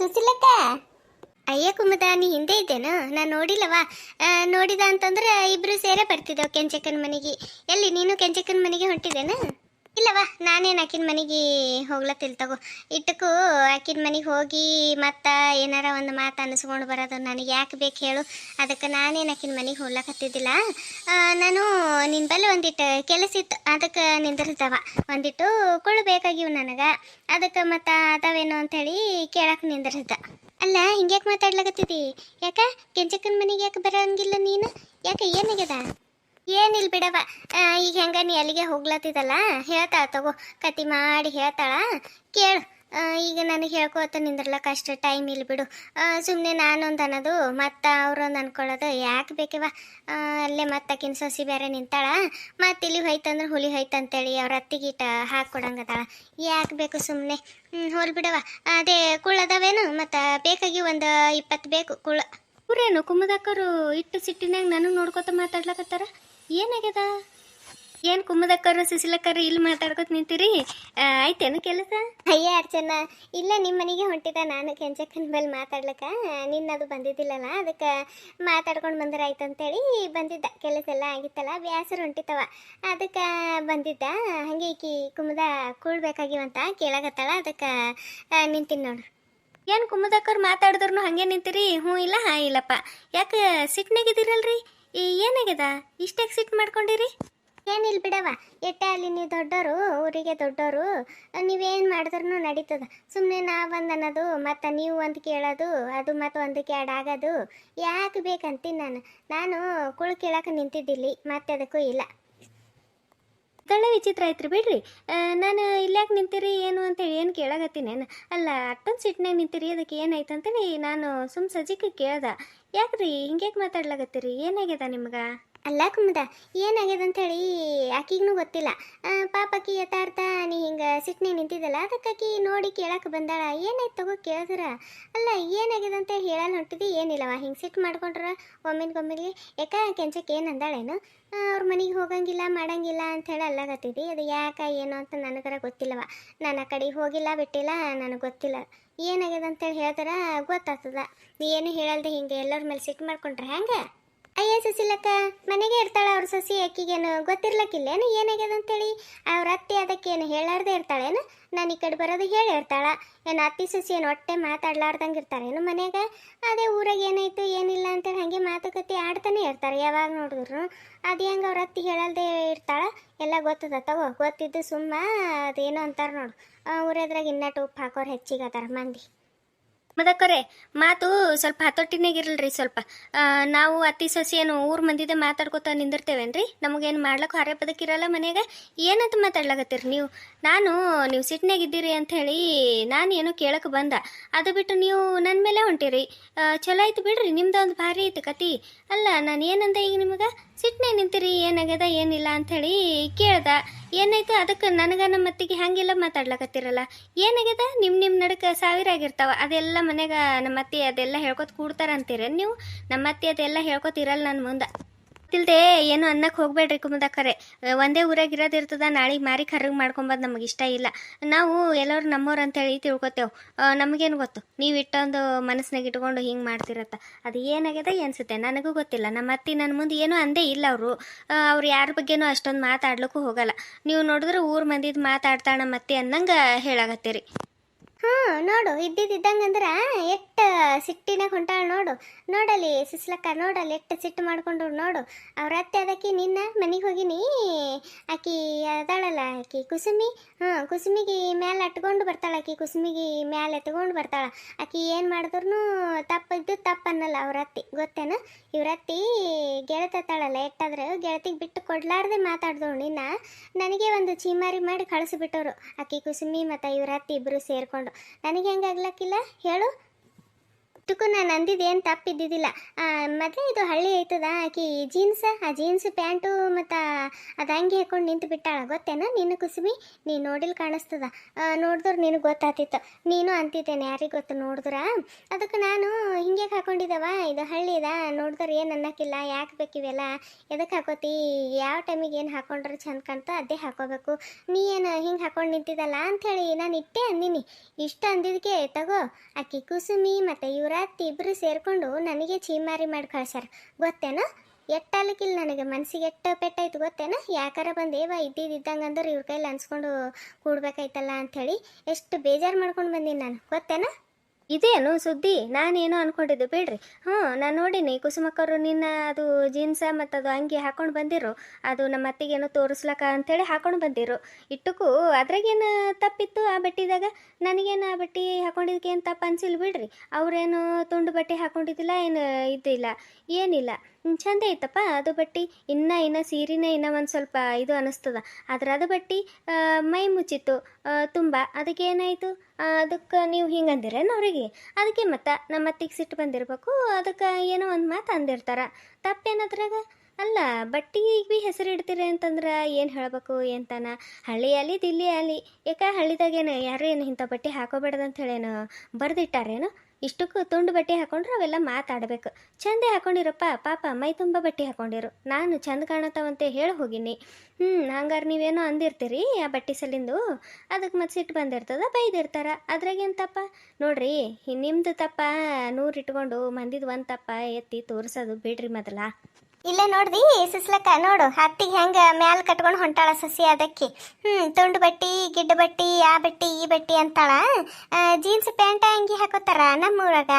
ಸುಶೀಲಕ್ಕ. ಅಯ್ಯ ಕುಮುದ, ನೀ ಹಿಂದೆ ಇದ್ದೇನು? ನಾನು ನೋಡಿಲ್ಲವಾ. ನೋಡಿದ ಅಂತಂದ್ರೆ ಇಬ್ರು ಸೇರೇ ಬರ್ತಿದ್ದೆವು ಕೆಂಚಕ್ಕನ ಮನೆಗೆ. ಎಲ್ಲಿ ನೀನು ಕೆಂಚಕ್ಕನ ಮನೆಗೆ ಹೊಂಟಿದ್ದೇನು? ಇಲ್ಲವಾ, ನಾನೇನು ಆಕಿನ ಮನೆಗೆ ಹೋಗ್ಲತ್ತಿಲ್ ತಗೋ. ಇಟ್ಟಕ್ಕೂ ಆಕಿನ ಮನೆಗೆ ಹೋಗಿ ಮತ್ತು ಏನಾರ ಒಂದು ಮಾತು ಅನಿಸ್ಕೊಂಡು ಬರೋದು ನನಗೆ ಯಾಕೆ ಬೇಕು ಹೇಳು. ಅದಕ್ಕೆ ನಾನೇನು ಆಕಿನ ಮನೆಗೆ ಹೋಗ್ಲಕತ್ತಿದ್ದಿಲ್ಲ. ನಾನು ನಿನ್ನ ಬಲ್ಲಿ ಒಂದಿಟ್ಟು ಕೆಲಸ ಇತ್ತು, ಅದಕ್ಕೆ ನಿಂದಿರ್ದವ. ಒಂದಿಟ್ಟು ಕುಳು ಬೇಕಾಗಿವು ನನಗೆ. ಅದಕ್ಕೆ ಮತ್ತು ಅದಾವೇನೋ ಅಂಥೇಳಿ ಕೇಳಕ್ಕೆ ನಿಂದಿರ್ದ. ಅಲ್ಲ, ಹಿಂಗ್ಯಾಕೆ ಮಾತಾಡ್ಲಾಕತ್ತಿದ್ದಿ? ಯಾಕೆ ಕೆಂಚಕ್ಕನ ಮನೆಗೆ ಯಾಕೆ ಬರೋಂಗಿಲ್ಲ ನೀನು? ಯಾಕೆ ಏನಾಗ್ಯದ? ಏನಿಲ್ಲ ಬಿಡವ. ಈಗ ಹೆಂಗ ನೀ ಅಲ್ಲಿಗೆ ಹೋಗ್ಲತ್ತಿದಲ್ಲ, ಹೇಳ್ತಾಳ ತಗೋ, ಕತಿ ಮಾಡಿ ಹೇಳ್ತಾಳ, ಕೇಳು. ಈಗ ನನಗೆ ಹೇಳ್ಕೋತ ನಿಂದ್ರಲಕ್ಕ ಅಷ್ಟು ಟೈಮ್ ಇಲ್ಲ ಬಿಡು. ಸುಮ್ಮನೆ ನಾನೊಂದು ಅನ್ನೋದು ಮತ್ತು ಅವ್ರೊಂದು ಅನ್ಕೊಳ್ಳೋದು ಯಾಕೆ ಬೇಕವ. ಅಲ್ಲೇ ಮತ್ತೆ ಆಕಿನ ಸೊಸಿ ಬೇರೆ ನಿಂತಾಳ, ಮತ್ತು ಇಲ್ಲಿ ಹೋಯ್ತಂದ್ರೆ ಹುಲಿ ಹೋಯ್ತಂತೇಳಿ ಅವ್ರ ಅತ್ತಿಗೀಟ ಹಾಕ್ಕೊಡಂಗದಾಳ. ಯಾಕೆ ಬೇಕು ಸುಮ್ಮನೆ? ಹೋಲ್ ಬಿಡವ. ಅದೇ ಕುಳ್ಳದವೇನು ಮತ್ತು ಬೇಕಾಗಿ ಒಂದು 20 ಬೇಕು ಕುಳ್ಳ. ಊರೇನು ಕುಮ್ಮದಕ್ಕರು ಇಟ್ಟು ಸಿಟ್ಟಿನಾಗ ನನಗೆ ನೋಡ್ಕೊತ ಮಾತಾಡ್ಲಕತ್ತಾರ. ಏನಾಗ್ಯದ? ಏನು ಕುಮ್ಮದಕ್ಕರು ಸುಶೀಲಕ್ಕರು ಇಲ್ಲಿ ಮಾತಾಡ್ಕೊತ ನಿಂತೀರಿ? ಆಯ್ತೇನು ಕೆಲಸ? ಅಯ್ಯ ಅರ್ಚನ, ಇಲ್ಲ ನಿಮ್ಮ ಮನೆಗೆ ಹೊಂಟಿದ. ನಾನು ಕೆಂಚಕ್ಕನ ಮೇಲೆ ಮಾತಾಡ್ಲಕ್ಕ ನಿನ್ನದು ಬಂದಿದ್ದಿಲ್ಲಲ್ಲ, ಅದಕ್ಕೆ ಮಾತಾಡ್ಕೊಂಡು ಬಂದ್ರೆ ಆಯ್ತು ಅಂತೇಳಿ ಬಂದಿದ್ದ. ಕೆಲಸ ಎಲ್ಲ ಆಗಿತ್ತಲ್ಲ, ಬ್ಯಾಸರು ಹೊಂಟಿತ್ತವ, ಅದಕ್ಕೆ ಬಂದಿದ್ದ. ಹಾಗೆ ಈಕಿ ಕುಮ್ಮದ ಕೂಳ್ಬೇಕಾಗಿವಂತ ಕೇಳಾಕತ್ತಾಳ, ಅದಕ್ಕೆ ನಿಂತೀನಿ ನೋಡು. ಏನು ಕುಮ್ಮದಕ್ಕರು ಮಾತಾಡಿದ್ರು ಹಾಗೆ ನಿಂತೀರಿ? ಹ್ಞೂ ಇಲ್ಲ ಹಾಂ ಇಲ್ಲಪ್ಪ. ಯಾಕೆ ಸಿಟ್ನಾಗಿದ್ದೀರಲ್ರಿ? ಏನಾಗ್ಯದ? ಇಷ್ಟಾಗಿ ಸಿಟ್ಟು ಮಾಡ್ಕೊಂಡಿರಿ? ಏನಿಲ್ಲ ಬಿಡವ. ಎಟ್ಟೆ ಅಲ್ಲಿ ನೀವು ದೊಡ್ಡವರು, ಊರಿಗೆ ದೊಡ್ಡವರು, ನೀವೇನು ಮಾಡಿದ್ರೂ ನಡೀತದ. ಸುಮ್ಮನೆ ನಾವೊಂದು ಅನ್ನೋದು ಮತ್ತು ನೀವು ಒಂದು ಕೇಳೋದು, ಅದು ಮತ್ತು ಒಂದಕ್ಕೆ ಎರಡು ಆಗೋದು ಯಾಕೆ ಬೇಕಂತೀನಿ ನಾನು ಕುಳು ಕೇಳಕ್ಕೆ ನಿಂತಿದ್ದಿಲ್ಲಿ, ಮತ್ತೆ ಅದಕ್ಕೂ ಇಲ್ಲ. ಒಳ್ಳೆ ವಿಚಿತ್ರ ಐತ್ರಿ ಬಿಡ್ರಿ. ನಾನು ಇಲ್ಯಾಕೆ ನಿಂತೀರಿ ಏನು ಅಂತೇಳಿ ಏನು ಕೇಳಾಕತ್ತೀನೇನು? ಅಲ್ಲ, ಅಷ್ಟೊಂದು ಸಿಟ್ನಾಗ ನಿಂತೀರಿ, ಅದಕ್ಕೆ ಏನಾಯ್ತು ಅಂತೇಳಿ ನಾನು ಸುಮ್ಮ ಸಜಿಕೆ ಕೇಳ್ದೆ. ಯಾಕ್ರಿ ಹಿಂಗ್ಯಾಕೆ ಮಾತಾಡ್ಲಾಕತ್ತೀರಿ? ಏನಾಗ್ಯದ ನಿಮ್ಗೆ? ಅಲ್ಲ ಕುಮ್ಮದ, ಏನಾಗ್ಯದ ಅಂಥೇಳಿ ಆಕಿಗೂ ಗೊತ್ತಿಲ್ಲ. ಪಾಪ ಆಕಿ ಯಥಾರ್ಥ ನೀ ಹಿಂಗೆ ಸಿಟ್ನಾಗ ನಿಂತಿದ್ದಲ್ಲ, ಅದಕ್ಕೆ ಆಕಿ ನೋಡಿ ಕೇಳಕ್ಕೆ ಬಂದಾಳ. ಏನಾಯ್ತು ತಗೋ ಕೇಳಿದ್ರ. ಅಲ್ಲ, ಏನಾಗ್ಯದ ಅಂತ ಹೇಳಲ್ಲ ಹೊಂಟಿದ್ದಿ? ಏನಿಲ್ಲವ, ಹಿಂಗೆ ಸಿಟ್ಟು ಮಾಡ್ಕೊಂಡ್ರ ಒಮ್ಮಿಗೆ ಯಾಕ ಕೆಂಚಕ್ಕೆ ಏನು ಅಂದಾಳೇನು? ಅವ್ರ ಮನೆಗೆ ಹೋಗಂಗಿಲ್ಲ ಮಾಡಂಗಿಲ್ಲ ಅಂಥೇಳಿ ಅಲ್ಲಾಗತ್ತಿದ್ದಿ. ಅದು ಯಾಕೆ ಏನು ಅಂತ ನನಗರ ಗೊತ್ತಿಲ್ಲವ. ನಾನು ಆ ಕಡೆ ಹೋಗಿಲ್ಲ ಬಿಟ್ಟಿಲ್ಲ, ನನಗೆ ಗೊತ್ತಿಲ್ಲ. ಏನಾಗ್ಯದ ಅಂತೇಳಿ ಹೇಳ್ತಾರ ಗೊತ್ತಾಗ್ತದ. ನೀ ಏನು ಹೇಳಲ್ದೆ ಹಿಂಗೆ ಎಲ್ಲರ ಮೇಲೆ ಸಿಟ್ಟು ಮಾಡ್ಕೊಂಡ್ರೆ ಹೆಂಗೆ? ಅಯ್ಯ ಸುಶೀಲಕ್ಕ, ಮನೆಗೆ ಇರ್ತಾಳ ಅವ್ರ ಸೊಸಿ, ಅಕ್ಕಿಗೇನು ಗೊತ್ತಿರ್ಲಕ್ಕಿಲ್ಲೇನು ಏನಾಗ್ಯದ ಅಂತೇಳಿ? ಅವ್ರ ಅತ್ತೆ ಅದಕ್ಕೇನು ಹೇಳಾರ್ದೆ ಇರ್ತಾಳೇನು? ನಾನು ಈ ಕಡೆ ಬರೋದು ಹೇಳಿ ಇರ್ತಾಳ ಏನು? ಅತ್ತಿ ಸೊಸಿ ಏನು ಹೊಟ್ಟೆ ಮಾತಾಡ್ಲಾರ್ದಂಗೆ ಇರ್ತಾರೇನು ಮನೆಯಾಗ? ಅದೇ ಊರಾಗ ಏನಾಯ್ತು ಏನಿಲ್ಲ ಅಂತೇಳಿ ಹಾಗೆ ಮಾತುಕತೆ ಆಡ್ತಾನೆ ಇರ್ತಾರೆ ಯಾವಾಗ ನೋಡಿದ್ರು. ಅದು ಹೆಂಗೆ ಅವ್ರ ಅತ್ತಿ ಹೇಳಲ್ದೆ ಇರ್ತಾಳ? ಎಲ್ಲ ಗೊತ್ತದ ತಗೋ. ಗೊತ್ತಿದ್ದು ಸುಮ್ಮ ಅದೇನೋ ಅಂತಾರೆ ನೋಡು, ಊರದ್ರಾಗ ಇನ್ನಟ್ಟು ಉಪ್ಪು ಹಾಕೋರು ಹೆಚ್ಚಿಗದಾರ ಮಂದಿ. ಮದಕ್ಕರೆ ಮಾತು ಸ್ವಲ್ಪ ಹತೋಟಿನಾಗಿರಲ್ರಿ ಸ್ವಲ್ಪ. ನಾವು ಅತ್ತಿ ಸೊಸಿ ಏನು ಊರು ಮಂದಿದೆ ಮಾತಾಡ್ಕೊತ ನಿಂದಿರ್ತೇವೇನ್ರಿ? ನಮಗೇನು ಮಾಡ್ಲಿಕ್ಕೆ ಹಾರೆ ಪದಕ್ಕಿರಲ್ಲ ಮನೆಯಾಗ. ಏನಂತ ಮಾತಾಡ್ಲಾಕತ್ತೀರಿ ನೀವು? ನೀವು ಸಿಟ್ನಾಗಿದ್ದೀರಿ ಅಂಥೇಳಿ ನಾನು ಏನೋ ಕೇಳಕ್ಕೆ ಬಂದ, ಅದು ಬಿಟ್ಟು ನೀವು ನನ್ನ ಮೇಲೆ ಹೊಂಟಿರಿ. ಚಲೋ ಆಯ್ತು ಬಿಡ್ರಿ, ನಿಮ್ದು ಒಂದು ಭಾರಿ ಐತೆ ಕತಿ. ಅಲ್ಲ, ನಾನು ಏನಂದೆ ಈಗ ನಿಮಗೆ? ಸಿಟ್ನಾಗ ನಿಂತೀರಿ, ಏನಾಗ್ಯದ ಏನಿಲ್ಲ ಅಂಥೇಳಿ ಕೇಳ್ದ. ಏನಾಯ್ತು? ಅದಕ್ಕೆ ನನಗೆ ನಮ್ಮ ಅತ್ತಿಗೆ ಹಾಗೆಲ್ಲ ಮಾತಾಡ್ಲಾಕತ್ತಿರಲ್ಲ. ಏನಾಗ್ಯದ? ನಿಮ್ಮ ನಡಕ್ಕೆ ಸಾವಿರ ಆಗಿರ್ತಾವ, ಅದೆಲ್ಲ ಮನೆಗೆ ನಮ್ಮ ಅತ್ತೆ ಅದೆಲ್ಲ ಹೇಳ್ಕೊತ ಕೂಡ್ತಾರ ಅಂತೀರ ನೀವು? ನಮ್ಮ ಅತ್ತೆ ಅದೆಲ್ಲ ಹೇಳ್ಕೊತಿರಲ್ಲ ನನ್ನ ಮುಂದೆ. ಗೊತ್ತಿಲ್ಲದೆ ಏನು ಅನ್ನಕ್ಕೆ ಹೋಗ್ಬೇಡ್ರಿ ಕುಮುದಕ್ಕರೆ. ಒಂದೇ ಊರಾಗ ಇರೋದಿರ್ತದ, ನಾಳೆಗೆ ಮಾರಿ ಕರ್ರಿಗೆ ಮಾಡ್ಕೊಂಬದು ನಮಗೆ ಇಷ್ಟ ಇಲ್ಲ. ನಾವು ಎಲ್ಲರೂ ನಮ್ಮವ್ರು ಅಂತೇಳಿ ತಿಳ್ಕೊತೇವೆ. ನಮಗೇನು ಗೊತ್ತು ನೀವು ಇಟ್ಟೊಂದು ಮನಸ್ಸಿನಾಗ ಇಟ್ಕೊಂಡು ಹಿಂಗೆ ಮಾಡ್ತಿರತ್ತ. ಅದು ಏನಾಗ್ಯದ ಅನ್ಸುತ್ತೆ ನನಗೂ ಗೊತ್ತಿಲ್ಲ. ನಮ್ಮ ಅತ್ತಿ ನನ್ನ ಮುಂದೆ ಏನೂ ಅಂದೇ ಇಲ್ಲ. ಅವ್ರು ಯಾರ ಬಗ್ಗೆನೂ ಅಷ್ಟೊಂದು ಮಾತಾಡ್ಲಿಕ್ಕೂ ಹೋಗಲ್ಲ. ನೀವು ನೋಡಿದ್ರೆ ಊರು ಮಂದಿದ್ದು ಮಾತಾಡ್ತಾಳೆ ನಮ್ಮ ಅತ್ತಿ ಅನ್ನಂಗೆ ಹೇಳಾಗತ್ತೀರಿ. ನೋಡು, ಇದ್ದಂಗಂದ್ರೆ ಎಷ್ಟು ಸಿಟ್ಟಿನಾಗ ಹೊಂಟಾಳ ನೋಡು. ನೋಡಲಿ ಸುಸ್ಲಕ್ಕ, ನೋಡಲ್ಲಿ ಎಷ್ಟು ಸಿಟ್ಟು ಮಾಡ್ಕೊಂಡ್ರು ನೋಡು. ಅವ್ರ ಅತ್ತೆ ಅದಕ್ಕೆ ನಿನ್ನ ಮನೆಗೆ ಹೋಗಿನಿ, ಆಕಿ ಅದಾಳಲ್ಲ ಆಕಿ ಕುಸುಮಿ, ಕುಸುಮಿಗೆ ಮ್ಯಾಲೆ ಅಟ್ಕೊಂಡು ಬರ್ತಾಳೆ. ಆಕಿ ಕುಸುಮಿಗೆ ಮ್ಯಾಲೆ ಎತ್ಕೊಂಡು ಬರ್ತಾಳೆ. ಆಕಿ ಏನು ಮಾಡಿದ್ರು ತಪ್ಪಿದ್ದು ತಪ್ಪು ಅನ್ನಲ್ಲ ಅವ್ರ ಅತ್ತಿ, ಗೊತ್ತೇನು? ಇವ್ರ ಅತ್ತಿ ಗೆಳತಾಳಲ್ಲ, ಎಟ್ಟಾದ್ರೆ ಗೆಳತಿಗೆ ಬಿಟ್ಟು ಕೊಡ್ಲಾರ್ದೆ ಮಾತಾಡ್ದವಳು ನಿನ್ನ. ನನಗೆ ಒಂದು ಚೀಮಾರಿ ಮಾಡಿ ಕಳಿಸ್ಬಿಟ್ಟವ್ರು ಆಕಿ ಕುಸುಮಿ ಮತ್ತು ಇವ್ರ ಅತ್ತಿ ಇಬ್ಬರು ಸೇರಿಕೊಂಡು. ನನಗೆ ಹೆಂಗೆ ಆಗ್ಲಕ್ಕಿಲ್ಲ ಹೇಳು? ಇಷ್ಟಕ್ಕೂ ನಾನು ಅಂದಿದ್ದೇನು ತಪ್ಪಿದ್ದಿದ್ದಿಲ್ಲ. ಮತ್ತೆ ಇದು ಹಳ್ಳಿ ಐತದ ಆಕಿ ಆ ಜೀನ್ಸ್ ಪ್ಯಾಂಟು ಮತ್ತು ಅದು ಹಂಗೆ ಹಾಕೊಂಡು ನಿಂತು ಬಿಟ್ಟಾಳ ಗೊತ್ತೇನ ನೀನು ಕುಸುಮಿ. ನೀನು ನೋಡಿಲ್ ಕಾಣಿಸ್ತದ, ನೋಡಿದ್ರೆ ನಿನಗೆ ಗೊತ್ತಾತಿತ್ತು. ನೀನು ಅಂತಿದ್ದೇನೆ ಯಾರಿಗೆ ಗೊತ್ತು ನೋಡಿದ್ರ. ಅದಕ್ಕೆ ನಾನು ಹಿಂಗೆ ಹಾಕೊಂಡಿದ್ದವ, ಇದು ಹಳ್ಳಿದ ನೋಡಿದ್ರೆ ಏನು ಅನ್ನಕ್ಕಿಲ್ಲ, ಯಾಕೆ ಬೇಕಿವೆಲ್ಲ, ಎದಕ್ಕೆ ಹಾಕೋತಿ, ಯಾವ ಟೈಮಿಗೆ ಏನು ಹಾಕೊಂಡ್ರೆ ಚಂದ ಕಾಣ್ತ ಅದೇ ಹಾಕೋಬೇಕು, ನೀ ಏನು ಹಿಂಗೆ ಹಾಕೊಂಡು ನಿಂತಿದ್ದಲ್ಲ ಅಂಥೇಳಿ ನಾನು ಇಟ್ಟೆ ಅಂದಿನಿ. ಇಷ್ಟು ಅಂದಿದ್ದಕ್ಕೆ ತಗೋ ಆಕಿ ಕುಸುಮಿ ಮತ್ತು ಯುವರಾತ್ರಿ ಇಬ್ಬರು ಸೇರಿಕೊಂಡು ನನಗೆ ಚೀಮಾರಿ ಮಾಡಿ ಕಳ್ಸ್ಯಾರ ಗೊತ್ತೇನ. ಎಟ್ಟಾಲಕ್ಕಿಲ್ಲ ನನಗೆ ಮನಸ್ಸಿಗೆ ಎಟ್ಟ ಪೆಟ್ಟಾಯ್ತು ಗೊತ್ತೇನ. ಯಾಕಾರ ಬಂದೇವ ಇದ್ದಿದ್ದಂಗೆ ಅಂದ್ರೆ ಇವ್ರ ಕೈಲಿ ಅನ್ಸ್ಕೊಂಡು ಕೂಡ್ಬೇಕಾಯ್ತಲ್ಲ ಅಂಥೇಳಿ ಎಷ್ಟು ಬೇಜಾರು ಮಾಡ್ಕೊಂಡು ಬಂದೀನಿ ನಾನು ಗೊತ್ತೇನ. ಇದೇನು ಸುದ್ದಿ, ನಾನೇನೋ ಅನ್ಕೊಂಡಿದ್ದು ಬಿಡ್ರಿ. ನಾನು ನೋಡೀನಿ ಕುಸುಮಕ್ಕವರು ನಿನ್ನ ಅದು ಜೀನ್ಸ ಮತ್ತು ಅದು ಅಂಗಿ ಹಾಕೊಂಡು ಬಂದಿರು, ಅದು ನಮ್ಮ ಅತ್ತಿಗೇನೋ ತೋರಿಸ್ಲಕ್ಕ ಅಂಥೇಳಿ ಹಾಕೊಂಡು ಬಂದಿರು. ಇಟ್ಟಕ್ಕೂ ಅದ್ರಾಗೇನು ತಪ್ಪಿತ್ತು ಆ ಬಟ್ಟೆದಾಗ, ನನಗೇನು ಆ ಬಟ್ಟೆ ಹಾಕೊಂಡಿದ್ದಕ್ಕೆ ಏನು ತಪ್ಪು ಅನ್ಸಿಲ್ಲ ಬಿಡ್ರಿ. ಅವ್ರೇನು ತುಂಡು ಬಟ್ಟೆ ಹಾಕೊಂಡಿದ್ದಿಲ್ಲ, ಏನು ಇದ್ದಿಲ್ಲ, ಏನಿಲ್ಲ, ಚಂದ ಐತಪ್ಪ ಅದು ಬಟ್ಟೆ. ಇನ್ನು ಸೀರೆನೇ ಇನ್ನೂ ಒಂದು ಸ್ವಲ್ಪ ಇದು ಅನ್ನಿಸ್ತದ, ಆದ್ರೆ ಅದು ಬಟ್ಟೆ ಮೈ ಮುಚ್ಚಿತ್ತು ತುಂಬ. ಅದಕ್ಕೆ ಏನಾಯಿತು, ಅದಕ್ಕೆ ನೀವು ಹಿಂಗೆ ಅಂದಿರೇನು ಅವ್ರಿಗೆ. ಅದಕ್ಕೆ ಮತ್ತು ನಮ್ಮ ಅತ್ತಿಗೆ ಸಿಟ್ಟು ಬಂದಿರಬೇಕು, ಅದಕ್ಕೆ ಏನೋ ಒಂದು ಮಾತು ಅಂದಿರ್ತಾರ. ತಪ್ಪೇನದ್ರಾಗ ಅಲ್ಲ. ಬಟ್ಟೆಗೆ ಈಗ ಭೀ ಹೆಸರು ಇಡ್ತೀರಿ ಅಂತಂದ್ರೆ ಏನು ಹೇಳಬೇಕು ಎಂತಾನ. ಹಳ್ಳಿ ಅಲ್ಲಿ ದಿಲ್ಲಿ ಅಲ್ಲಿ ಯಾಕೆ ಹಳ್ಳಿದಾಗೇನು ಯಾರು ಏನು ಇಂಥ ಬಟ್ಟೆ ಹಾಕೋಬೇಡ್ದಂತ ಹೇಳೇನು ಬರ್ದಿಟ್ಟಾರೇನು. ಇಷ್ಟಕ್ಕೂ ತುಂಡು ಬಟ್ಟೆ ಹಾಕೊಂಡ್ರೆ ಅವೆಲ್ಲ ಮಾತಾಡಬೇಕು. ಚಂದೇ ಹಾಕೊಂಡಿರಪ್ಪ, ಪಾಪ ಮೈ ತುಂಬ ಬಟ್ಟೆ ಹಾಕೊಂಡಿರು. ನಾನು ಚಂದ ಕಾಣತ್ತವಂತೆ ಹೇಳಿ ಹೋಗಿನಿ. ಹಂಗಾರೆ ನೀವೇನೋ ಅಂದಿರ್ತೀರಿ ಆ ಬಟ್ಟೆ ಸಲಿಂದು, ಅದಕ್ಕೆ ಮತ್ತೆ ಸಿಟ್ಟು ಬಂದಿರ್ತದ, ಬೈದಿರ್ತಾರ. ಅದ್ರಾಗೇನು ತಪ್ಪ ನೋಡ್ರಿ. ನಿಮ್ದು ತಪ್ಪ 100 ಇಟ್ಕೊಂಡು ಮಂದಿದು ಒಂದು ತಪ್ಪ ಎತ್ತಿ ತೋರಿಸೋದು ಬಿಡ್ರಿ ಮೊದಲ. ಇಲ್ಲ ನೋಡ್ದಿ ಸುಸ್ಲಕ್ಕ, ನೋಡು ಹತ್ತಿಗೆ ಹೆಂಗೆ ಮ್ಯಾಲ ಕಟ್ಕೊಂಡು ಹೊಂಟಾಳ ಸಸಿ. ಅದಕ್ಕೆ ತುಂಡು ಬಟ್ಟಿ ಗಿಡ್ಡ ಬಟ್ಟಿ ಆ ಬಟ್ಟಿ ಈ ಬಟ್ಟಿ ಅಂತಾಳ. ಜೀನ್ಸ್ ಪ್ಯಾಂಟ್ ಅಂಗಿ ಹಾಕೋತಾರ ನಮ್ಮೂರಾಗ.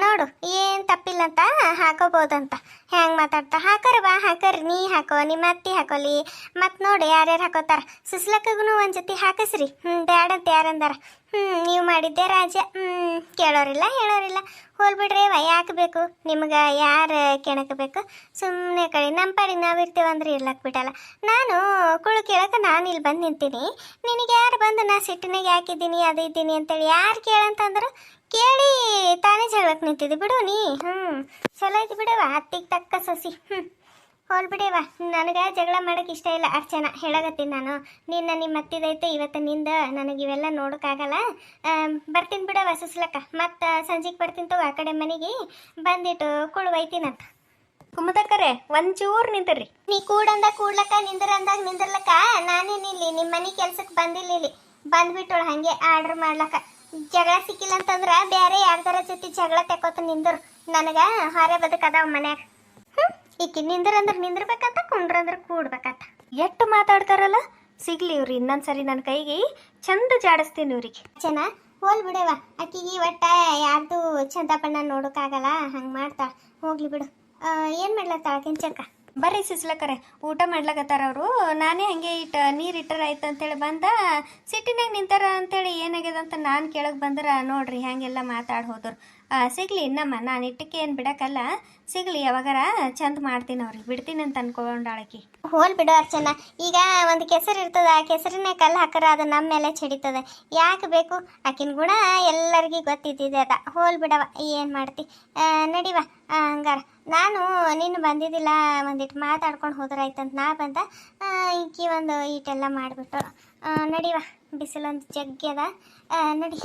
ನೋಡು ಏನು ತಪ್ಪಿಲ್ಲ ಅಂತ ಹಾಕೋಬೋದಂತ ಹೆಂಗೆ ಮಾತಾಡ್ತಾ. ಹಾಕರ್ ಬಾ ಹಾಕರಿ, ನೀ ಹಾಕೋ, ನಿಮ್ಮ ಅತ್ತಿ ಹಾಕೋಲಿ, ಮತ್ತು ನೋಡಿ ಯಾರ್ಯಾರು ಹಾಕೋತಾರ. ಸುಸ್ಲಕ್ಕಗೂ ಒಂದು ಜೊತೆ ಹಾಕಿಸ್ರಿ. ಬ್ಯಾಡಂತ ಯಾರಂದಾರ. ನೀವು ಮಾಡಿದ್ದೆ ರಾಜ. ಕೇಳೋರಿಲ್ಲ ಹೇಳೋರಿಲ್ಲ. ಹೋಲ್ಬಿಡ್ರಿ ವ, ಯಾಕೆ ಬೇಕು ನಿಮ್ಗೆ, ಯಾರು ಕೆಣಕಬೇಕು. ಸುಮ್ಮನೆ ಕಡೆ ನಮ್ಮ ಪಾಡಿ ನಾವಿರ್ತೀವಂದ್ರೆ ಇರ್ಲಕ್ಕೆ ಬಿಡಲ್ಲ. ನಾನು ಕುಳು ಕೇಳಕ್ಕೆ ನಾನು ಇಲ್ಲಿ ಬಂದು ನಿಂತೀನಿ. ನಿನಗೆ ಯಾರು ಬಂದು ನಾ ಸಿಟ್ಟಿನಾಗ ಯಾಕಿದ್ದೀನಿ ಅದು ಇದ್ದೀನಿ ಅಂತೇಳಿ ಯಾರು ಕೇಳಂತಂದ್ರೆ ಕೇಳಿ ತಾನೇ ಜಗಳಕ್ಕೆ ನಿಂತಿದ್ದೆ ಬಿಡು ನೀ. ಚಲೋ ಐತಿ ಬಿಡವ, ಅತ್ತಿಗೆ ತಕ್ಕ ಸೊಸಿ. ಹೋಲ್ಬಿಡೇವ, ನನಗೆ ಜಗಳ ಮಾಡೋಕೆ ಇಷ್ಟ ಇಲ್ಲ. ಅರ್ಚನಾ ಹೇಳಕತ್ತೀನಿ ನಾನು. ನಿಮ್ಮ ಅತ್ತಿದೈತೆ ಇವತ್ತು ನಿಂದ, ನನಗೆ ಇವೆಲ್ಲ ನೋಡೋಕ್ಕಾಗಲ್ಲ. ಬರ್ತೀನಿ ಬಿಡವ ಸುಸ್ಲಕ್ಕ, ಮತ್ತು ಸಂಜೆಗೆ ಬರ್ತೀನಿ ತಗೋ ಆ ಕಡೆ ಮನೆಗೆ ಬಂದಿಟ್ಟು ಕುಳು ಒಯ್ತೀನಂತ. ಕುಮುದಕ್ಕರೆ ಒಂಚೂರು ನಿಂತಿರ್ರಿ. ನೀ ಕೂಡಂದ ಕೂಡ್ಲಕ್ಕ, ನಿಂದ್ರಂದಾಗ ನಿಂದಿರ್ಲಕ್ಕ. ನಾನೇನಿಲ್ಲಿ ನಿಮ್ಮ ಮನೆ ಕೆಲ್ಸಕ್ಕೆ ಬಂದಿಲ್ಲ, ಇಲ್ಲಿ ಬಂದ್ಬಿಟ್ಟೋಳು ಹಾಗೆ ಆರ್ಡ್ರ್ ಮಾಡ್ಲಕ್ಕ. ಜಗಳ ಸಿಕ್ಕಿಲ್ಲ ಅಂತಂದ್ರೆ ಬೇರೆ ಯಾರ್ದಾರ ಜೊತೆ ಜಗಳ ತೆಕ್ಕೋತ ನಿಂದರು. ನನಗೆ ಹೊರೆ ಬದುಕದಾವ ಮನ್ಯಾಗ. ಈಕಿ ನಿಂದ್ರಂದ್ರೆ ನಿಂದಿರ್ಬೇಕಂತ, ಕುಂಡ್ರಂದ್ರೆ ಕೂಡ್ಬೇಕಂತ. ಎಷ್ಟು ಮಾತಾಡ್ತಾರಲ್ಲ. ಸಿಗ್ಲಿ ಇವ್ರಿ ಇನ್ನೊಂದ್ಸರಿ ನನ್ನ ಕೈಗೆ ಚಂದ ಜಾಡಿಸ್ತೀನಿ ಇವ್ರಿಗೆ. ಚೆನ್ನ ಹೋಲ್ ಬಿಡವ, ಆಕಿಗೆ ಒಟ್ಟ ಯಾರ್ದು ಚಂದಪ್ಪಣ್ಣ ನೋಡೋಕ್ಕಾಗಲ್ಲ, ಹಂಗೆ ಮಾಡ್ತಾಳ. ಹೋಗ್ಲಿ ಬಿಡು. ಏನು ಮಾಡ್ಲತ್ತಾಳ ಕೆಂಚಕ್ಕ? ಬರ್ರಿ ಸಿಸ್ಲಕ್ಕರೆ, ಊಟ ಮಾಡ್ಲಕತ್ತಾರ ಅವರು. ನಾನೇ ಹಂಗೆ ನೀರು ಇಟ್ಟರ ಆಯ್ತು ಅಂತೇಳಿ ಬಂದ, ಸಿಟ್ಟಿನಾಗ ನಿಂತಾರ ಅಂತೇಳಿ ಏನಾಗ್ಯದ ಅಂತ ನಾನು ಕೇಳಕ್ಕೆ ಬಂದ್ರೆ ನೋಡ್ರಿ ಹೆಂಗೆಲ್ಲ ಮಾತಾಡಿ ಹೋದ್ರು. ಸಿಗ್ಲಿ ಇನ್ನಮ್ಮ, ನಾನು ಇಟ್ಟಕ್ಕೆ ಏನು ಬಿಡಕ್ಕಲ್ಲ, ಸಿಗ್ಲಿ ಯಾವಾಗಾರ ಚಂದ ಮಾಡ್ತೀನಿ ಅವ್ರಿಗೆ, ಬಿಡ್ತೀನಿ ಅಂತ ಅನ್ಕೊಂಡಾಳಕಿ. ಹೋಲ್ ಬಿಡು ಅರ್ಚನಾ. ಈಗ ಒಂದು ಕೆಸರು ಇರ್ತದ, ಆ ಕೆಸರಿನ ಕಲ್ಲು ಹಾಕರ ಅದು ನಮ್ಮ ಮೇಲೆ ಚೆಡಿತದೆ. ಯಾಕೆ ಬೇಕು? ಆಕಿನ ಗುಣ ಎಲ್ಲರಿಗೂ ಗೊತ್ತಿದ್ದಿದೆ ಅದ. ಹೋಲ್ ಬಿಡವ, ಏನು ಮಾಡ್ತಿ. ನಡಿವ ಹಂಗಾರ. ನಾನು ನೀನು ಬಂದಿದ್ದಿಲ್ಲ, ಒಂದಿಟ್ಟು ಮಾತಾಡ್ಕೊಂಡು ಹೋದ್ರಾಯ್ತಂತ ನಾ ಬಂದ. ಈಕಿ ಒಂದು ಈಟೆಲ್ಲ ಮಾಡಿಬಿಟ್ಟು ನಡಿವ. ಬಿಸಿಲೊಂದು ಜಗ್ಗ್ಯದ, ನಡಿ.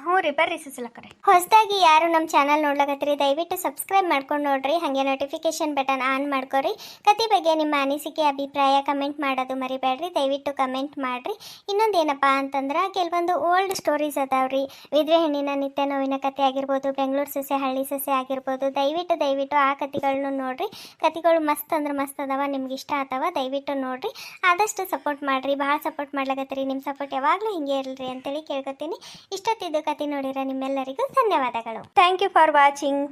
ಹ್ಞೂ ರೀ, ಬರ್ರಿ ಸಿಸ್ಲಕ್ಕರೆ. ಹೊಸದಾಗಿ ಯಾರು ನಮ್ಮ ಚಾನಲ್ ನೋಡ್ಲಕತ್ತೀರಿ ದಯವಿಟ್ಟು ಸಬ್ಸ್ಕ್ರೈಬ್ ಮಾಡ್ಕೊಂಡು ನೋಡ್ರಿ, ಹಾಗೆ ನೋಟಿಫಿಕೇಶನ್ ಬಟನ್ ಆನ್ ಮಾಡ್ಕೊರಿ. ಕತೆ ಬಗ್ಗೆ ನಿಮ್ಮ ಅನಿಸಿಕೆ ಅಭಿಪ್ರಾಯ ಕಮೆಂಟ್ ಮಾಡೋದು ಮರಿಬೇಡ್ರಿ, ದಯವಿಟ್ಟು ಕಮೆಂಟ್ ಮಾಡಿರಿ. ಇನ್ನೊಂದೇನಪ್ಪ ಅಂತಂದ್ರೆ ಕೆಲವೊಂದು ಓಲ್ಡ್ ಸ್ಟೋರೀಸ್ ಅದಾವ್ರಿ. ವಿಧವೆ ಹೆಣ್ಣಿನ ನಿತ್ಯ ನೋವಿನ ಕತೆ ಆಗಿರ್ಬೋದು, ಬೆಂಗಳೂರು ಸೊಸೆ ಹಳ್ಳಿ ಸೊಸೆ ಆಗಿರ್ಬೋದು. ದಯವಿಟ್ಟು ಆ ಕತೆಗಳನ್ನೂ ನೋಡ್ರಿ. ಕತೆಗಳು ಮಸ್ತ್ ಅಂದ್ರೆ ಮಸ್ತ್ ಅದಾವ, ನಿಮ್ಗೆ ಇಷ್ಟ ಆತವ, ದಯವಿಟ್ಟು ನೋಡ್ರಿ. ಆದಷ್ಟು ಸಪೋರ್ಟ್ ಮಾಡಿರಿ, ಭಾಳ ಸಪೋರ್ಟ್ ಮಾಡ್ಲಕತ್ತೀರಿ. ನಿಮ್ಮ ಸಪೋರ್ಟ್ ಯಾವಾಗಲೂ ಹಿಂಗೆ ಇರಲಿ ಅಂತೇಳಿ ಕೇಳ್ಕೊತೀನಿ. ಇಷ್ಟೊತ್ತಿದ್ದು ಕತೆ ನೋಡಿರೋ ನಿಮ್ಮೆಲ್ಲರಿಗೂ ಧನ್ಯವಾದಗಳು. Thank you for watching.